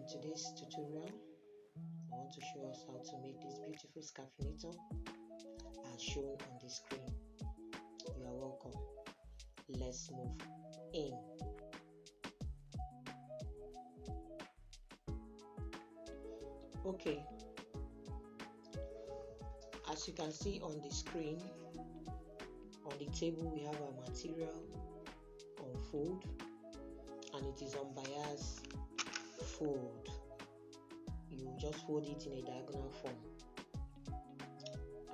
In today's tutorial, I want to show us how to make this beautiful scaffinator as shown on the screen. You are welcome. Let's move in. Okay, as you can see on the screen, on the table we have our material on fold, and it is on bias fold. You just fold it in a diagonal form,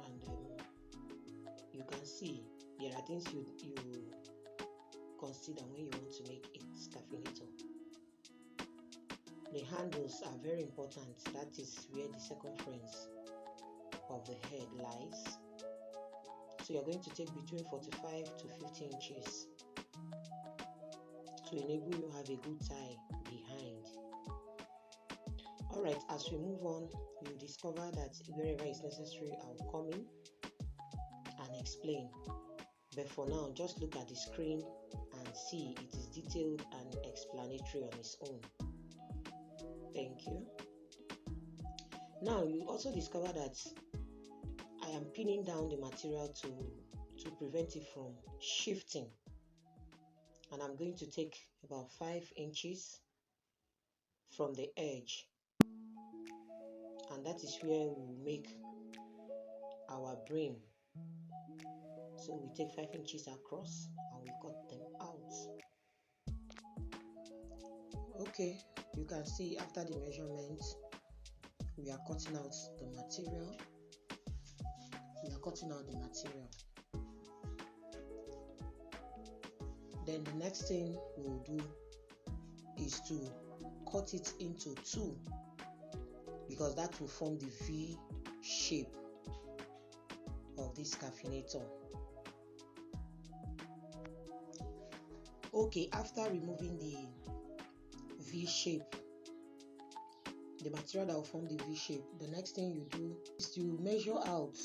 and you can see there are things you consider when you want to make a scaffinator. The handles are very important. That is where the circumference of the head lies. So you're going to take between 45 to 50 inches to enable you have a good tie behind. Alright, as we move on, you discover that wherever it's necessary, I'll come in and explain. But for now, just look at the screen and see it is detailed and explanatory on its own. Thank you. Now you also discover that I am pinning down the material to prevent it from shifting, and I'm going to take about 5 inches from the edge, and that is where we make our brim. So we take 5 inches across and we cut them out. Okay, you can see after the measurement, we are cutting out the material. Then the next thing we'll do is to cut it into two, because that will form the V shape of this scaffinator. Okay, after removing the V shape, the material that will form the V shape, the next thing you do is to measure out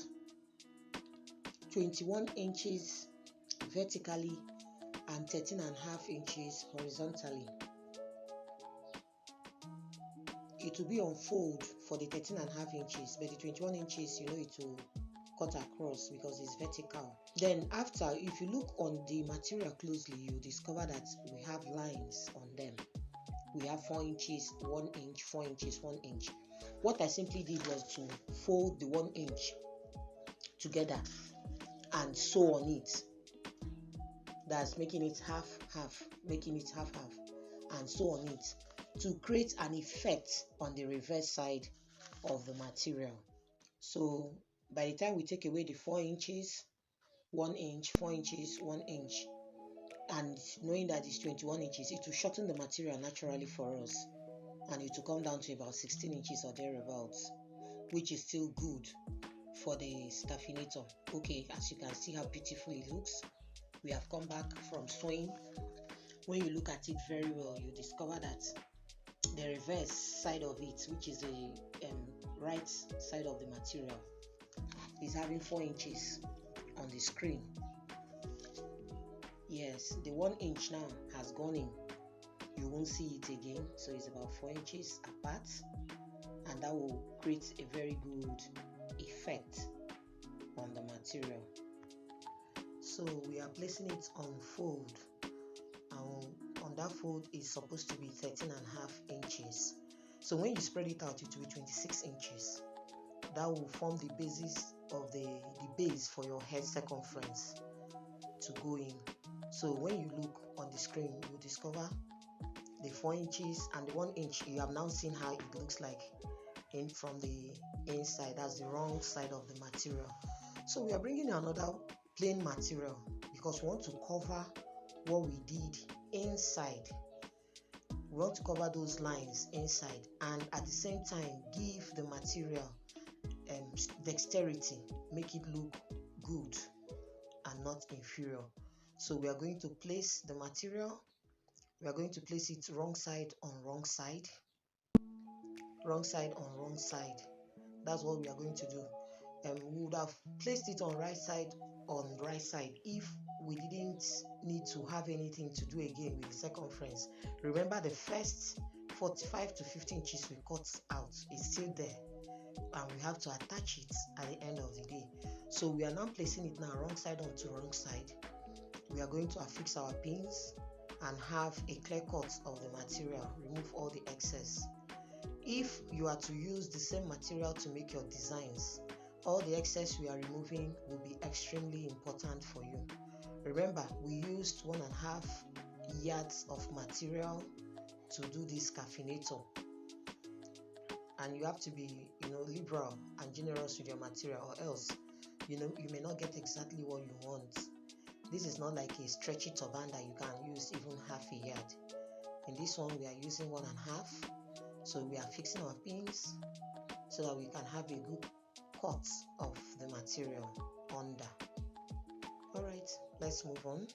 21 inches vertically and 13.5 inches horizontally. It will be on fold for the 13.5 inches, but the 21 inches, it will cut across because it's vertical. Then after, if you look on the material closely, you discover that we have lines on them. We have 4 inches, 1 inch, 4 inches, 1 inch. What I simply did was to fold the 1 inch together and sew on it. That's making it half, and sew on it to create an effect on the reverse side of the material. So by the time we take away the 4 inches, 1 inch, 4 inches, 1 inch, and knowing that it's 21 inches, it will shorten the material naturally for us, and it will come down to about 16 inches or thereabouts, which is still good for the scaffinator. Okay, as you can see how beautiful it looks. We have come back from sewing. When you look at it very well, you discover that the reverse side of it, which is the right side of the material, is having 4 inches on the screen. Yes, the 1 inch now has gone in. You won't see it again, so it's about 4 inches apart, and that will create a very good effect on the material. So we are placing it on fold, and on that fold is supposed to be 13.5 inches. So when you spread it out, it will be 26 inches. That will form the basis of the base for your head circumference to go in. So when you look on the screen, you discover the 4 inches and the 1 inch. You have now seen how it looks like in from the inside. That's the wrong side of the material. So we are bringing another plain material because we want to cover what we did inside. We want to cover those lines inside, and at the same time give the material dexterity, make it look good and not inferior. So we are going to place the material. We are going to place it wrong side on wrong side, wrong side on wrong side. That's what we are going to do. We would have placed it on right side on right side if we didn't need to have anything to do again with the circumference. Remember, the first 45 to 50 inches we cut out is still there, and we have to attach it at the end of the day. So we are now placing it now wrong side onto wrong side. We are going to affix our pins and have a clear cut of the material, remove all the excess. If you are to use the same material to make your designs, all the excess we are removing will be extremely important for you. Remember, we used 1.5 yards of material to do this caffeinator, and you have to be liberal and generous with your material, or else you may not get exactly what you want. This is not like a stretchy turban that you can use even half a yard. In this one we are using 1.5, so we are fixing our pins so that we can have a good cut of the material under. Alright, let's move on.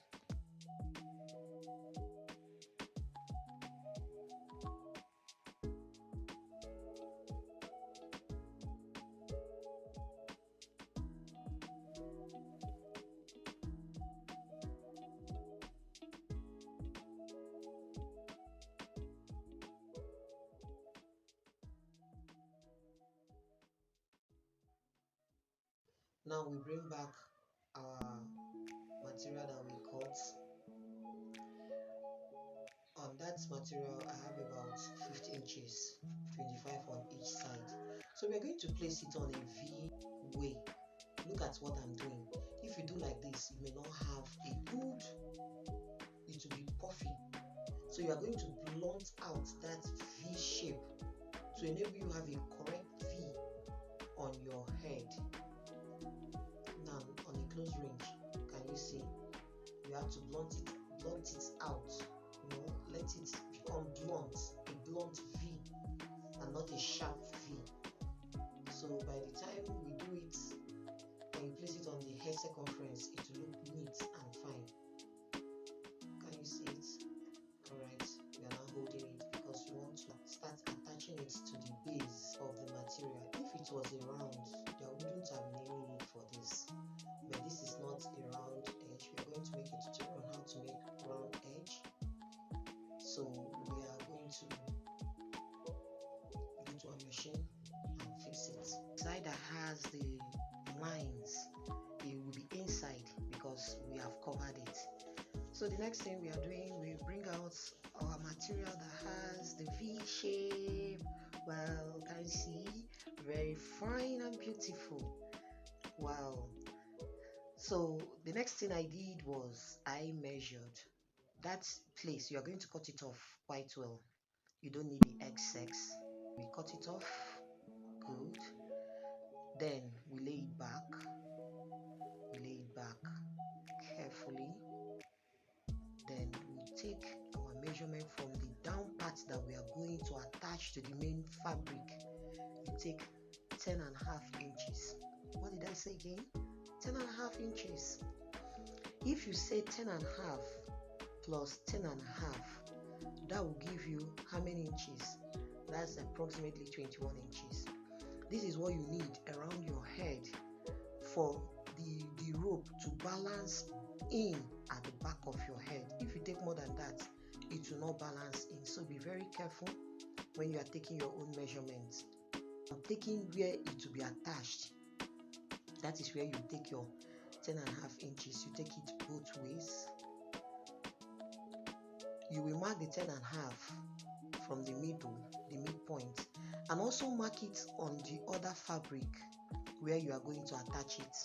Now we bring back our material that we cut. On that material I have about 50 inches, 25 on each side. So we are going to place it on a V way. Look at what I'm doing. If you do like this, you may not have a good, it will be puffy. So you are going to blunt out that V shape to enable you have a correct V on your head. Now on a close range, can you see? You have to blunt it out. Let it become blunt, a blunt V and not a sharp V. So by the time we do it and you place it on the hair circumference, it will look neat and fine. Can you see it? Alright, we are now holding it because we want to start attaching it to the base of the material. If it was a round, there wouldn't have been any need for this, but this is not a round edge. We are going to make a tutorial on how to make round edge. So we are going to go to our machine and fix it. The side that has the lines, it will be inside because we have covered it. So the next thing we are doing, we bring out our material that has the V shape. Well, can you see? Very fine and beautiful. Wow. So the next thing I did was I measured that place. You are going to cut it off quite well. You don't need the excess. We cut it off. Good. Then we lay it back. We lay it back carefully. Then we take our measurement from the down part that we are going to attach to the main fabric. You take 10.5 inches. What did I say again? 10.5 inches. If you say 10.5 plus 10.5, that will give you how many inches? That's approximately 21 inches. This is what you need around your head for the rope to balance in at the back of your head. If you take more than that, it will not balance in. So be very careful when you are taking your own measurements. I'm taking where it will be attached. That is where you take your 10.5 inches. You take it both ways. You will mark the 10.5 from the middle, the midpoint, and also mark it on the other fabric where you are going to attach it.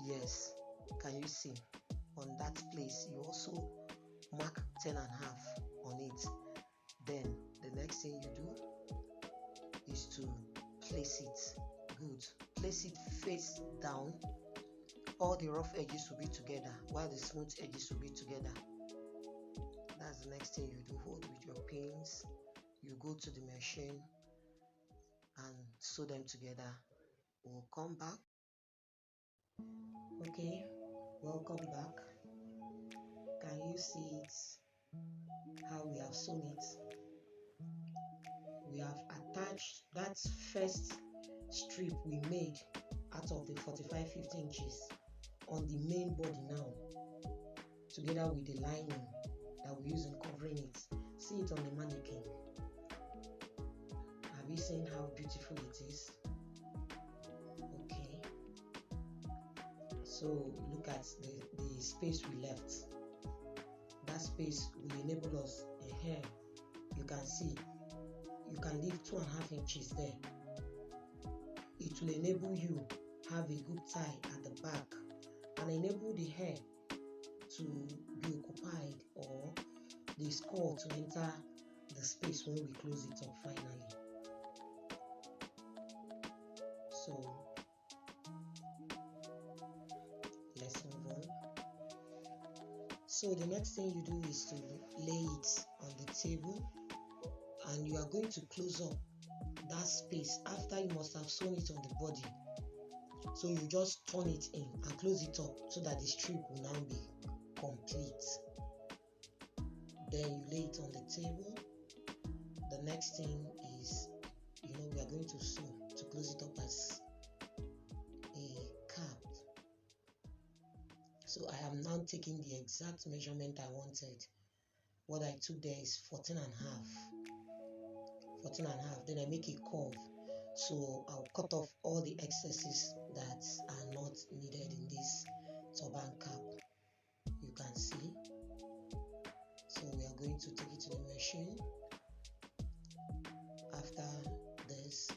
Yes, can you see? On that place, you also mark 10.5 on it. Then the next thing you do is to place it. Good. Place it face down. All the rough edges will be together while the smooth edges will be together. That's the next thing you do. Hold with your pins. You go to the machine and sew them together. We'll come back. Okay, welcome back. Can you see it? How we have sewn it? We have attached that first strip we made out of the 45-50 inches on the main body now, together with the lining that we use in covering it. See it on the mannequin. beautiful it is. Okay, so look at the space we left. That space will enable us, you can see, you can leave 2.5 inches there. It will enable you have a good tie at the back and enable the hair to be occupied, or the skull to enter the space when we close it up finally. So let's move on. So the next thing you do is to lay it on the table, and you are going to close up that space after you must have sewn it on the body. So you just turn it in and close it up so that the strip will now be complete. Then you lay it on the table. The next thing is, we are going to sew to close it up as a cap. So I am now taking the exact measurement I wanted. What I took there is 14.5. 14.5. Then I make a curve. So I'll cut off all the excesses that are not needed in this turban cap. You can see. So we are going to take it to the machine. After this,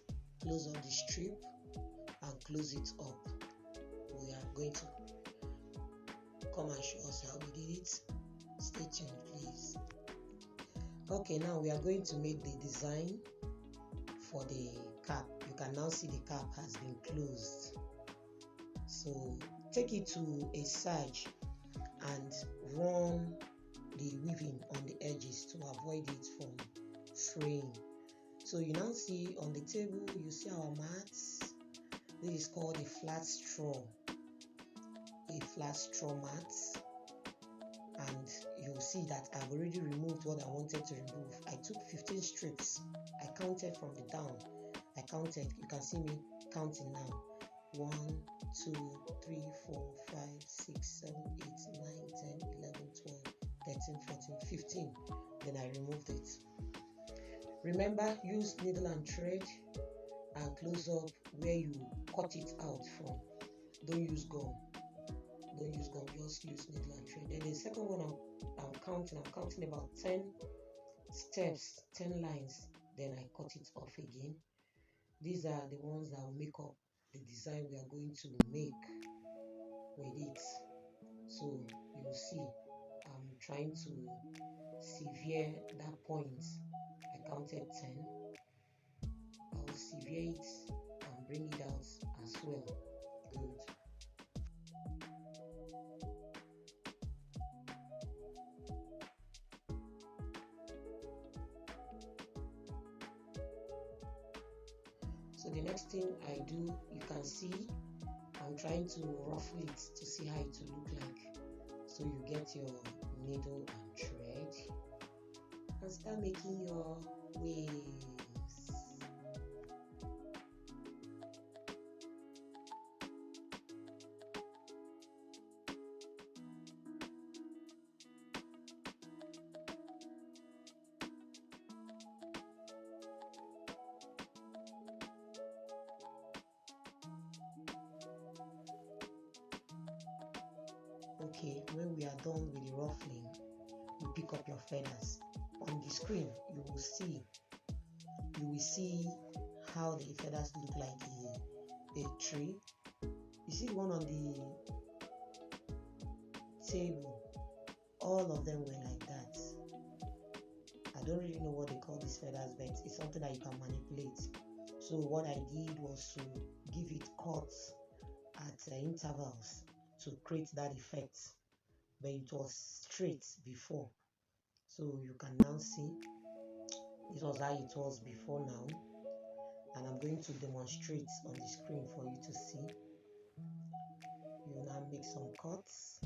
close on the strip and close it up. We are going to come and show us how we did it. Stay tuned, please. Okay, now we are going to make the design for the cap. You can now see the cap has been closed. So take it to a serge and run the weaving on the edges to avoid it from fraying. So you now see on the table, you see our mats. This is called a flat straw mat, and you'll see that I've already removed what I wanted to remove. I took 15 strips. I counted from the down. You can see me counting now. 1, 2, 3, 4, 5, 6, 7, 8, 9, 10, 11, 12, 13, 14, 15. Then I removed it. Remember, use needle and thread and close up where you cut it out from. Don't use gum. Just use needle and thread. Then the second one I'm counting about 10 steps, 10 lines. Then I cut it off again. These are the ones that will make up the design we are going to make with it. So you will see I'm trying to sever that point. I counted 10. I will sever it and bring it out as well. Good. So the next thing I do, you can see I'm trying to ruffle it to see how it will look like. So you get your needle and thread and start making your waves. Okay, when we are done with the ruffling, you pick up your feathers. On the screen, you will see how the feathers look like a tree. You see the one on the table, all of them were like that. I don't really know what they call these feathers, but it's something that you can manipulate. So what I did was to give it cuts at intervals to create that effect, but it was straight before. So you can now see this was how it was before now, and I'm going to demonstrate on the screen for you to see. You now make some cuts.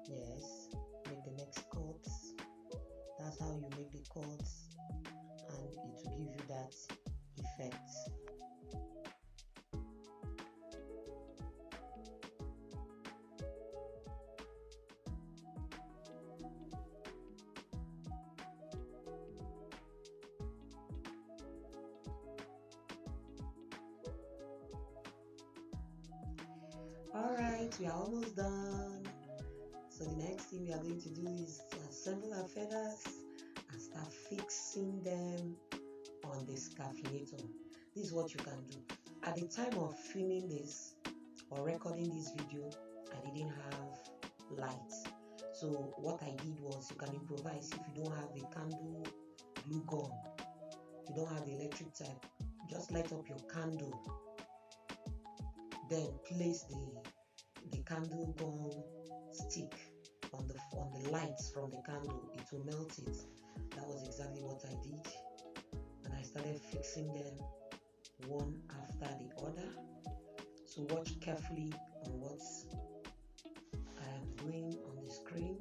Yes, make the next cuts. That's how you make the cuts, and it will give you that effect. Alright, we are almost done. So the next thing we are going to do is to assemble our feathers and start fixing them on the scaffinator. This is what you can do. At the time of filming this or recording this video, I didn't have lights. So what I did was, you can improvise. If you don't have a candle glue gun, you don't have the electric type, just light up your candle, then place the candle gun stick on the lights from the candle. It will melt it. That was exactly what I did, and I started fixing them one after the other. So watch carefully on what I am doing on the screen.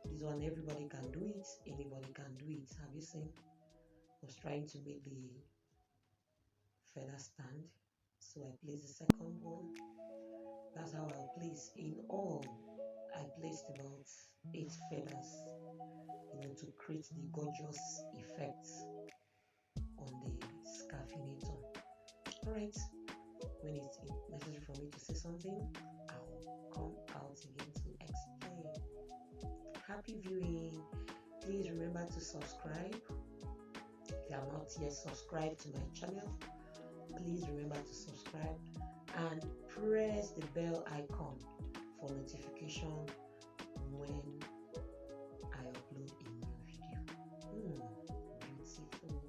This one, everybody can do it, anybody can do it. Have you seen? I was trying to make the feather stand, so I placed the second one. That's how I'll place. In all, I placed about 8 feathers, to create the gorgeous effects on the scaffinator. Alright, when it's necessary for me to say something, I'll come out again to explain. Happy viewing. Please remember to subscribe. If you are not yet subscribed to my channel, please remember to subscribe and press the bell icon for notification when I upload a new video. Beautiful.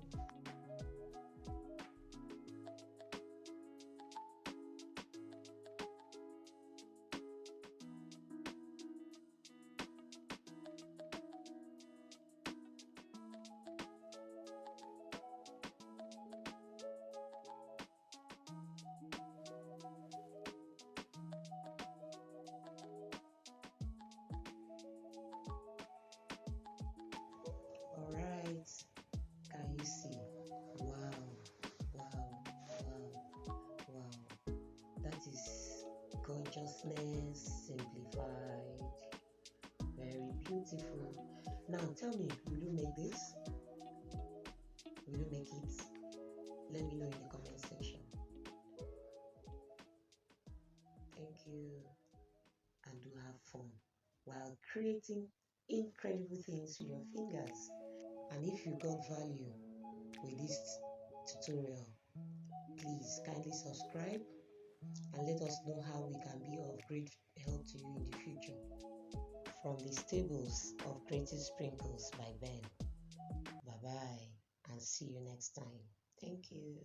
Alright, can you see? Wow, wow, wow, wow. That is gorgeousness simplified. Very beautiful. Now tell me, will you make this? Will you make it? Let me know in the comment section. Thank you, and do have fun while creating incredible things with your fingers. And if you got value with this tutorial, please kindly subscribe and let us know how we can be of great help to you in the future. From the Stables of Creative Sprinkles by Ben. Bye bye, and see you next time. Thank you.